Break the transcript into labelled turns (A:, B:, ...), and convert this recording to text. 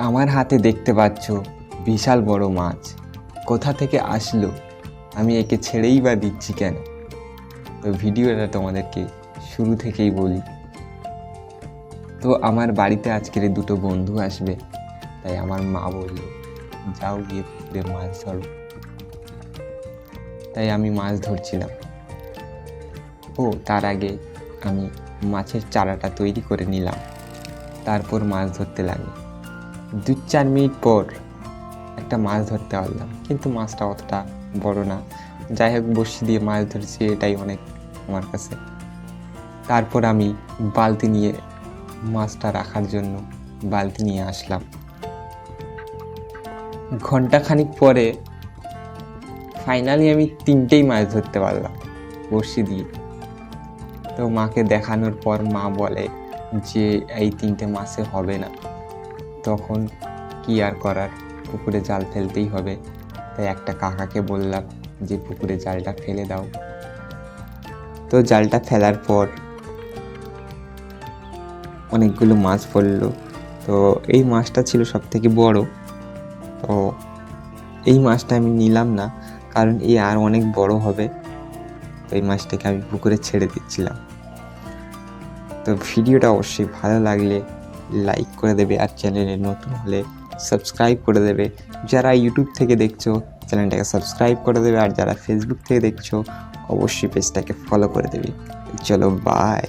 A: আমার হাতে দেখতে পাচ্ছ বিশাল বড় মাছ। কোথা থেকে আসলো, আমি একে ছেড়েই বা দিচ্ছি কেন? তো ভিডিওটা তোমাদেরকে শুরু থেকেই বলি। তো আমার বাড়িতে আজকের দুটো বন্ধু আসবে, তাই আমার মা বলল যাও গিয়ে পুকুরে মাছ ধরো। তাই আমি মাছ ধরছিলাম। তার আগে আমি মাছের চারাটা তৈরি করে নিলাম, তারপর মাছ ধরতে লাগলো। 2-4 মিনিট পর একটা মাছ ধরতে পারলাম, কিন্তু মাছটা অতটা বড় না। যাই হোক, বড়শি দিয়ে মাছ ধরছি, এটাই অনেক আমার কাছে। তারপর আমি বালতি নিয়ে মাছটা রাখার জন্য বালতি নিয়ে আসলাম। ঘন্টাখানিক পরে ফাইনালি আমি 3টেই মাছ ধরতে পারলাম বড়শি দিয়ে। তো মাকে দেখানোর পর মা বলে যে এই 3টে মাছে হবে না। তখন কি আর করার, পুকুরে জাল ফেলতেই হবে। তাই একটা কাকাকে বললাম যে পুকুরে জালটা ফেলে দাও। তো জালটা ফেলার পর অনেকগুলো মাছ পড়লো। তো এই মাছটা ছিল সব থেকে বড়। তো এই মাছটা আমি নিলাম না, কারণ এই আর অনেক বড় হবে। তো এই মাছটাকে আমি পুকুরে ছেড়ে দিচ্ছিলাম। তো ভিডিওটা অবশ্যই ভালো লাগলে লাইক করে দেবে, আর চ্যানেলে নতুন হলে সাবস্ক্রাইব করে দেবে। যারা ইউটিউব থেকে দেখছো চ্যানেলটাকে সাবস্ক্রাইব করে দেবে, আর যারা ফেসবুক থেকে দেখছো অবশ্যই পেজটাকে ফলো করে দেবে। চলো, বাই।